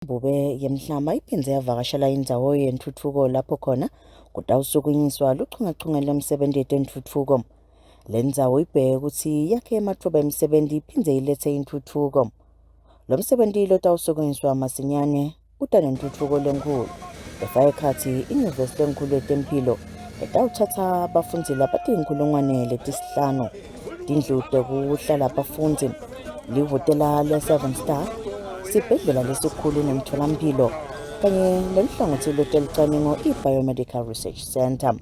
Bube yemhlaba iphindze yavakashela indzawo yentuthuko lapho khona kutawusukunyiswa luchungechunge lwemsebenti yetentfutfuko. Le ndzawo ibheke ukuthi yakhe ematfuba emsebenti iphindze ilethe intuthuko. Lo msebenti lotawusukunyiswa masinyane utanentuthuko lenkulu. Efaka ekhatsi inyuvesi lenkulu yetemphilo etawuthatha bafundzi labatinkulungwane letisihlanu, tindlu tekuhlala bafundzi, lihhotela le-7 star, sibhedlela lesikhulu nemtholampilo kanye neluhlangothi lwetelucwaningo i-Biomedical Research Center.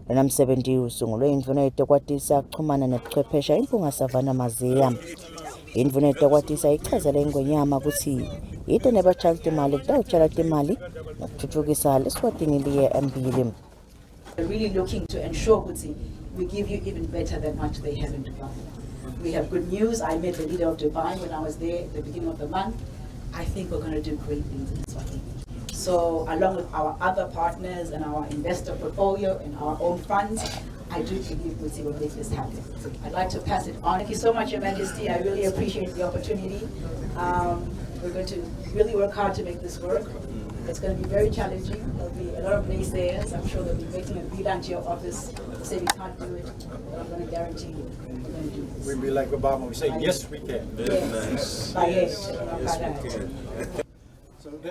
Lona msebenzi usungulwe indvuna yetekwatisa kuchumana nebuchwephesha impunga Savannah Maziya. Indvuna yetekwatisa ichazele ingwenyama kutsi yite nebatshala timali kutawutshala timali nokutfutfukisa leSwatini liye embili. We're really looking to ensure we give you even better than what they have in Dubai. We have good news. I met the leader of Dubai when I was there at the beginning of the month. I think we're going to do great things in Swatini. So along with our other partners and our investor portfolio and our own funds, I do believe we will make this happen. I'd like to pass it on. Thank you so much, Your Majesty. I really appreciate the opportunity. We're going to really work hard to make this work. It's going to be very challenging. There'll be a lot of naysayers. I'm sure they'll be making a beeline to your office to say we can't do it, but I'm going to guarantee you we're going to do this. We'll be like Obama, we say, yes, we can. Yes, yes, we can.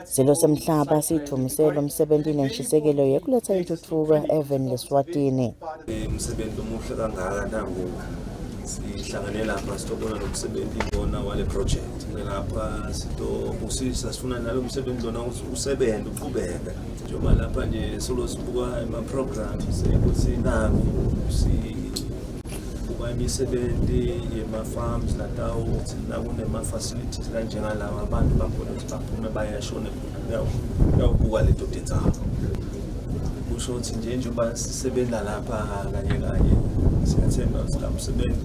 Silo semhlaba sithumisela umsebenzi nentshisekelo yekuletha intuthuko even leSwatini. Umsebenzi omuhle kangaka nangu sihlangane lapha sitobona nomsebenzi ibona wale project lapha sitobusisa sifuna nalo umsebenzi lona usebenze uqhubeke njengoba lapha nje solo sibuka ama programs ukuthi nami sibuka imisebenzi yema farms latawo ukuthi nakunema facilities kanjengalawa abantu bakhona ukuthi baphume bayashona yabuka leto detail kusho ukuthi njengoba sisebenza lapha kanye siyathemba ukuthi umsebenzi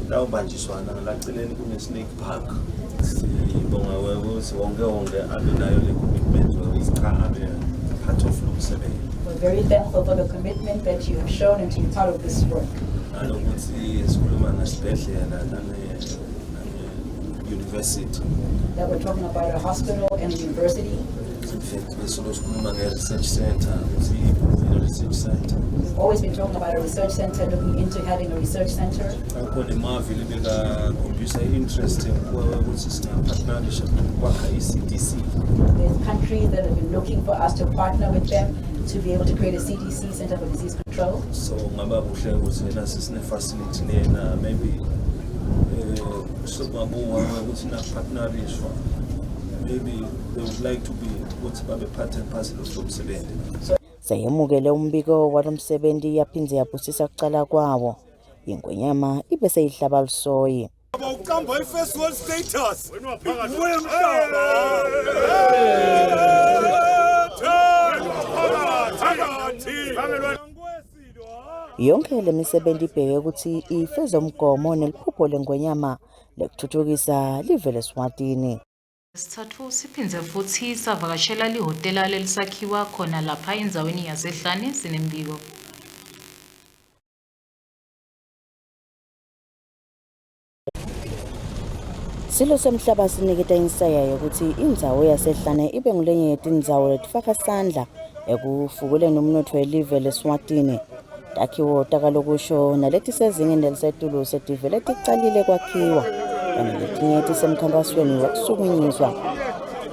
utawubanjiswana laceleni kune-snake park sibonga ukuthi wonke abe nayo le commitment ukuthi cha abe part of lo msebenzi. We're very thankful for the commitment that you have shown and to be part of this work. Nanokuthi sikhuluma nasibhedlela university. That we're talking about a hospital and a university. Sikhuluma nge-research center, research center. We've always been talking about a research center, looking into having a research center. Akhona imavili beka-computer interesting ukuthi singapartnerisha kwakha i-CDC. There's countries that have been looking for us to partner with them to be able to create a CDC, Center for Disease Control. So ngaba kuhle ukuthi yena sisine-facility lena maybe sobabuka ukuthi na-partnerishwa. Maybe they would like to be ukuthi babe part and parcel of lo msebenzi. Sayemukele umbiko walomsebenzi yaphindze yabusisa kucala kwawo. Ingwenyama ibe seyihlaba lisoyi. Uqamba i-first world status. Yonke le misebenzi ibheke ukuthi ifeze umgomo neliphupho lengwenyama lekuthuthukisa live leSwatini. Sithathu siphindze futhi savakashela lihhotela lelisakhiwa khona lapha endzaweni yaseHlane sinembiko. Silo semhlaba siniketa insaya yokuthi indzawo yaseHlane ibe ngulenye yetindzawo letifaka sandla ekufukuleni umnotho welive leSwatini. Takhiwo takalokusho naletisezingeni elisetulu setive leticalile kwakhiwa kanye letinye tisemkhankasweni wokusukunyiswa.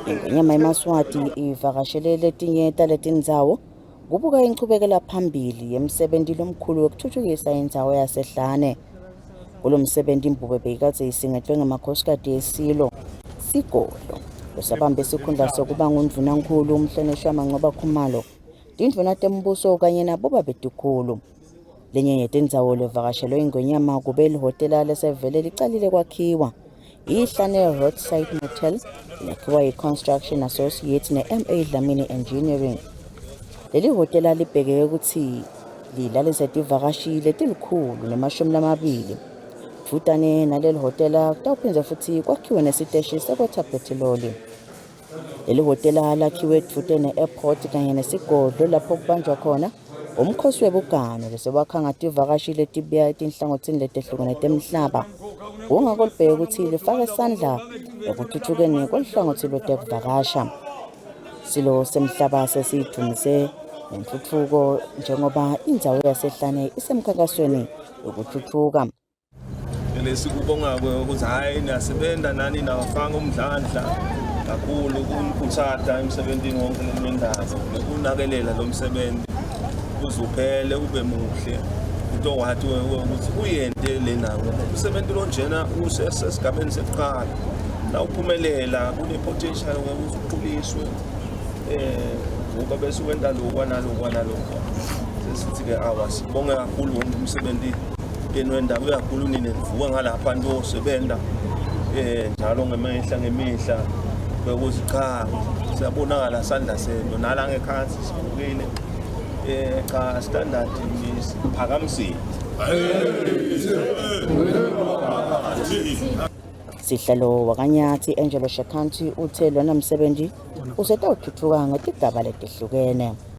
Ingwenyama yeMswati ivakashele letinye taletindzawo kubuka inchubekela phambili yemsebenzi lomkhulu wekuthuthukisa indzawo yaseHlane. Kulo msebenzi imbube beyikadze isingethwe ngamakhosikazi esilo sigodlo losabambe isikhundla sokuba ngundvunankulu umhlonishwa Mancoba Khumalo, tindvuna tembuso kanye nabo babetikhulu. Lenye yetindzawo levakashelwe ingwenyama kube lihhotela lesevele licalile kwakhiwa iHlane Roadside Motel lakhiwa yi-Construction Associate ne-MA Dlamini Engineering. Leli hhotela libheke ukuthi lilalise tivakashi letilikhulu ne-20. Futane naleli hhotela kutawuphindze futhi kwakhiwe nesiteshi sekwetha petroli. Leli hhotela lakhiwe kufute ne-airport kanye nesigodlo lapho kubanjwa khona Umkhosi webugano bese wakhanga tivakashi letibuya etinhlangothini letehlukene temhlaba ungako libheke ukuthi lifake isandla ekuthuthukeni kwenhlangothi lwetekuvakasha. Silo semhlaba sesidumise nentuthuko njengoba indzawo yasehlane isemkhankasweni yokuthuthuka. Lesikubonga ukuthi hayi nasebenta nani nawafanga umdlandla kakhulu kumkhuthaza emsebenzini wonke lemendazo nokunakelela lo msebenzi uzuphele ube muhle into wathi ukuthi uyente lena umsebenzi lonjena usesigabeni sekuqala la uphumelela kune potential ukuthi uquliswe ngoba bese wenda lokwa nalokwa sesithi ke awasibonga kakhulu umsebenzi enwenda uyakhulu nini nivuka ngalapha nto sebenza njalo ngemihla bekuthi cha siyabonakala sandla senu nala ngekhansi sibukile cha standard isiphakamisile. Sihlalo wakanyatsi Angelo Shakantu uthe lona msebenzi usetawuthuthuka ngetigaba letehlukene.